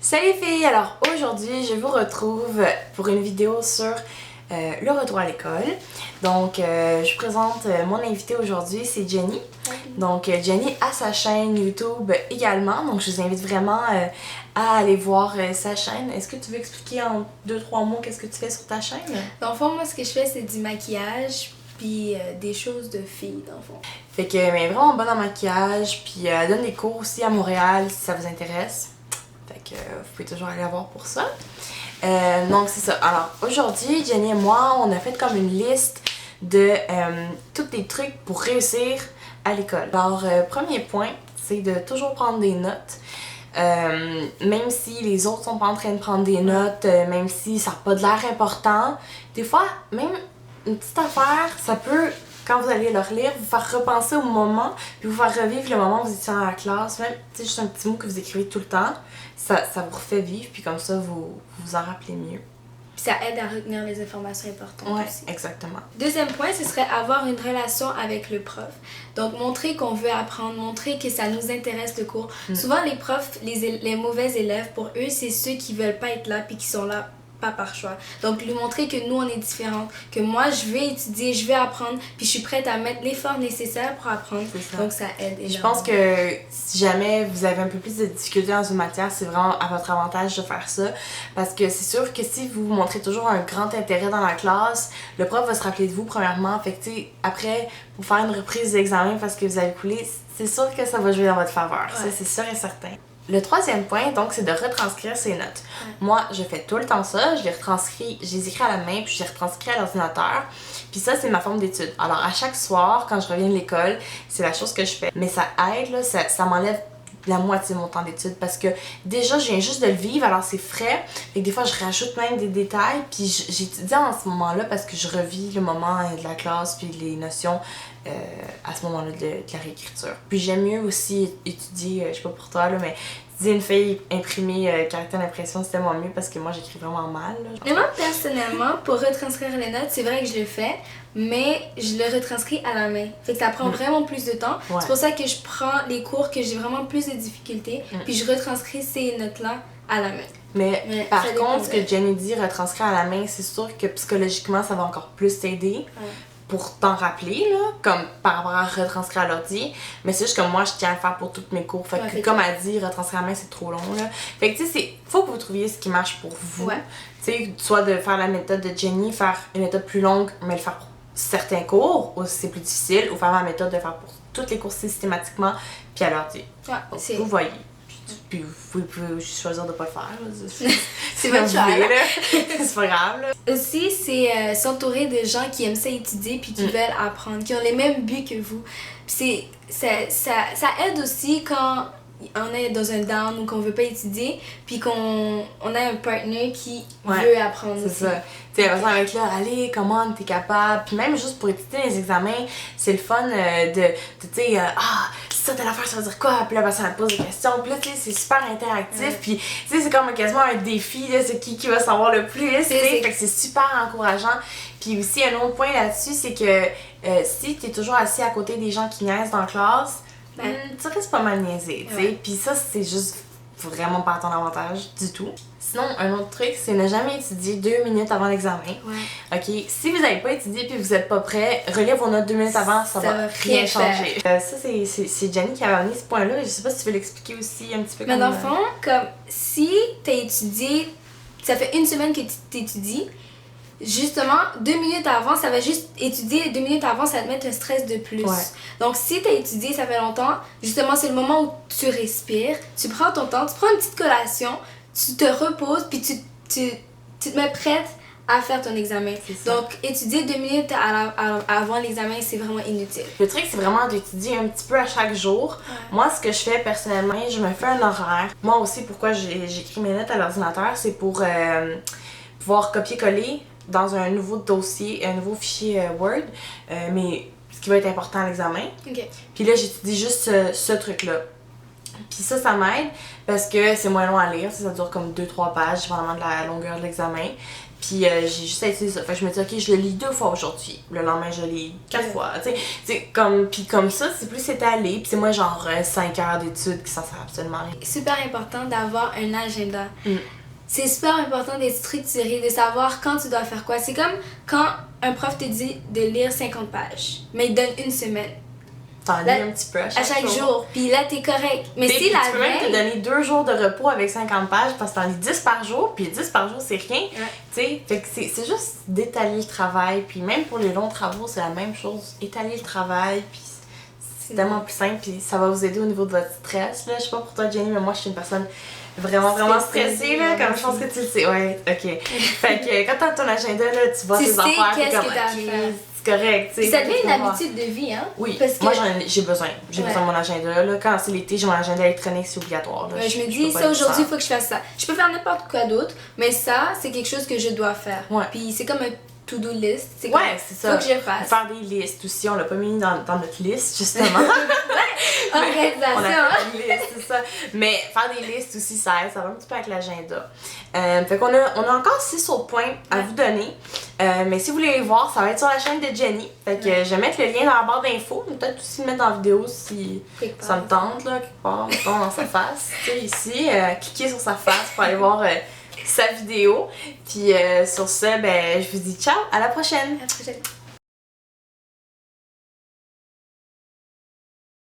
Salut filles! Alors aujourd'hui, je vous retrouve pour une vidéo sur le retour à l'école. Donc, je vous présente mon invité aujourd'hui, c'est Jenny. Donc, Jenny a sa chaîne YouTube également. Donc, je vous invite vraiment à aller voir sa chaîne. Est-ce que tu veux expliquer en 2-3 mots qu'est-ce que tu fais sur ta chaîne? Dans le fond, moi, ce que je fais, c'est du maquillage puis des choses de filles, dans le fond. Fait que, elle est vraiment bonne en maquillage. Puis, elle donne des cours aussi à Montréal si ça vous intéresse. Fait que vous pouvez toujours aller la voir pour ça. Donc c'est ça. Alors aujourd'hui, Jenny et moi, on a fait comme une liste de tous les trucs pour réussir à l'école. Alors premier point, c'est de toujours prendre des notes. Même si les autres sont pas en train de prendre des notes, même si ça n'a pas de l'air important, des fois, même une petite affaire, ça peut, quand vous allez leur lire, vous faire repenser au moment, puis vous faire revivre le moment où vous étiez dans la classe, même juste un petit mot que vous écrivez tout le temps, ça vous refait vivre, puis comme ça, vous en rappelez mieux. Puis ça aide à retenir les informations importantes aussi. Exactement. Deuxième point, ce serait avoir une relation avec le prof. Donc, montrer qu'on veut apprendre, montrer que ça nous intéresse le cours. Souvent, les profs, les mauvais élèves, pour eux, c'est ceux qui veulent pas être là puis qui sont là pas par choix. Donc, lui montrer que nous, on est différents, que moi, je vais étudier, je vais apprendre, puis je suis prête à mettre l'effort nécessaire pour apprendre. Ça. Donc, ça aide énormément. Je pense que si jamais vous avez un peu plus de difficultés dans une matière, c'est vraiment à votre avantage de faire ça. Parce que c'est sûr que si vous montrez toujours un grand intérêt dans la classe, le prof va se rappeler de vous, premièrement. Fait que, tu sais, après, pour faire une reprise d'examen parce que vous avez coulé, c'est sûr que ça va jouer dans votre faveur. Ça, c'est sûr et certain. Le troisième point, donc, c'est de retranscrire ses notes. Moi, je fais tout le temps ça. Je les écris à la main, puis je les retranscris à l'ordinateur. Puis ça, c'est ma forme d'étude. Alors, à chaque soir, quand je reviens de l'école, c'est la chose que je fais. Mais ça aide, là, ça m'enlève la moitié de mon temps d'étude parce que déjà, je viens juste de le vivre, alors c'est frais. Et des fois, je rajoute même des détails. Puis j'étudie en ce moment-là parce que je revis le moment de la classe, puis les notions à ce moment-là de la réécriture. Puis j'aime mieux aussi étudier, je sais pas pour toi, là, mais étudier une feuille imprimée, caractère d'impression, c'est tellement mieux parce que moi, j'écris vraiment mal. Mais moi, personnellement, pour retranscrire les notes, c'est vrai que je le fais, mais je le retranscris à la main. Fait que ça prend vraiment plus de temps. Ouais. C'est pour ça que je prends les cours que j'ai vraiment plus de difficultés, puis je retranscris ces notes-là à la main. Mais par contre, ce que Jenny dit, retranscrire à la main, c'est sûr que psychologiquement, ça va encore plus t'aider. Pour t'en rappeler, là, comme par rapport à retranscrire à l'ordi. Mais c'est juste que moi, je tiens à le faire pour tous mes cours. Fait que, comme elle dit, retranscrire à la main, c'est trop long, là. Fait que, tu sais, faut que vous trouviez ce qui marche pour vous. Tu sais, soit de faire la méthode de Jenny, faire une méthode plus longue, mais le faire pour certains cours, ou si c'est plus difficile, ou faire ma méthode de faire pour tous les cours systématiquement, puis à l'ordi. Vous voyez. Puis vous pouvez choisir de pas le faire. C'est votre choix. C'est pas grave. Là. Aussi, c'est s'entourer de gens qui aiment ça étudier puis qui veulent apprendre, qui ont les mêmes buts que vous. Puis ça aide aussi quand on est dans un down ou qu'on veut pas étudier puis qu'on a un partner qui veut apprendre aussi. C'est ça. Tu sais, la personne avec là, allez, comment t'es capable. Puis même juste pour étudier les examens, c'est le fun tu sais, ça, telle affaire, ça veut dire quoi? Puis là, personne elle pose des questions. Puis là, tu sais, c'est super interactif. Puis, tu sais, c'est comme quasiment un défi, là, c'est qui va savoir le plus. Fait que c'est super encourageant. Puis aussi, un autre point là-dessus, c'est que si t'es toujours assis à côté des gens qui niaisent dans la classe, tu restes pas mal niaisé, tu sais. Puis ça, c'est juste vraiment pas à ton avantage du tout. Sinon, un autre truc, c'est ne jamais étudier 2 minutes avant l'examen. OK? Si vous n'avez pas étudié et vous n'êtes pas prêt, relire vos notes 2 minutes avant, ça va rien changer. Ça, c'est Jenny qui a amené ce point-là. Je sais pas si tu veux l'expliquer aussi un petit peu. Mais dans le fond, comme si tu as étudié, ça fait 1 semaine que tu t'étudies, justement, 2 minutes avant, ça va juste étudier 2 minutes avant, ça va te mettre un stress de plus. Donc, si tu as étudié, ça fait longtemps, justement, c'est le moment où tu respires, tu prends ton temps, tu prends une petite collation, tu te reposes, puis tu te mets prête à faire ton examen. Donc, étudier 2 minutes avant l'examen, c'est vraiment inutile. Le truc, c'est vraiment d'étudier un petit peu à chaque jour. Moi, ce que je fais personnellement, je me fais un horaire. Moi aussi, pourquoi j'écris mes notes à l'ordinateur, c'est pour pouvoir copier-coller dans un nouveau dossier, un nouveau fichier Word, mais ce qui va être important à l'examen. Puis là, j'étudie juste ce truc-là. Puis ça m'aide parce que c'est moins long à lire, ça dure comme 2-3 pages, dépendamment de la longueur de l'examen. Puis j'ai juste à utiliser ça. Fait que je me dis, ok, je le lis 2 fois aujourd'hui. Le lendemain, je le lis 4 fois. Tu sais, comme ça, c'est plus étalé. Puis c'est moins genre 5 heures d'études qui s'en sert absolument rien. Super important d'avoir un agenda. C'est super important d'être structuré, de savoir quand tu dois faire quoi. C'est comme quand un prof te dit de lire 50 pages, mais il donne une semaine. T'en lis un petit peu à chaque jour. Puis là, t'es correct. Mais si la tu peux même te donner 2 jours de repos avec 50 pages parce que t'en lis 10 par jour, puis 10 par jour, c'est rien. Tu sais, fait que c'est juste d'étaler le travail. Puis même pour les longs travaux, c'est la même chose. Étaler le travail, puis c'est tellement plus simple, puis ça va vous aider au niveau de votre stress. Là. Je sais pas pour toi, Jenny, mais moi, je suis une personne vraiment stressée, là, comme je pense que tu le sais. Ouais, ok. Fait que quand t'as ton agenda, là, tu vois tes affaires, qu'est-ce comme, que t'as à ok, faire. c'est correct, tu sais. Ça devient une habitude de vie, hein? Oui, parce que... moi j'ai besoin. J'ai besoin de mon agenda. Là, quand c'est l'été, j'ai mon agenda électronique, c'est obligatoire. Là. Je me dis, ça aujourd'hui, il faut que je fasse ça. Je peux faire n'importe quoi d'autre, mais ça, c'est quelque chose que je dois faire. Puis c'est comme un to-do list. C'est comme, c'est ça. Faut que je fasse. Faire des listes aussi, on l'a pas mis dans notre liste, justement. Organisation. On a fait une liste, c'est ça. Mais faire des listes aussi, ça aide, ça va un petit peu avec l'agenda. Fait qu'on a encore 6 autres points à vous donner. Mais si vous voulez les voir, ça va être sur la chaîne de Jenny. Fait que je vais mettre le lien dans la barre d'infos. Peut-être aussi le mettre dans la vidéo si ça me tente, là, quelque part, mettons, dans sa face. Tu sais, ici, cliquez sur sa face pour aller voir sa vidéo. Puis sur ça, ben, je vous dis ciao, à la prochaine! À la prochaine.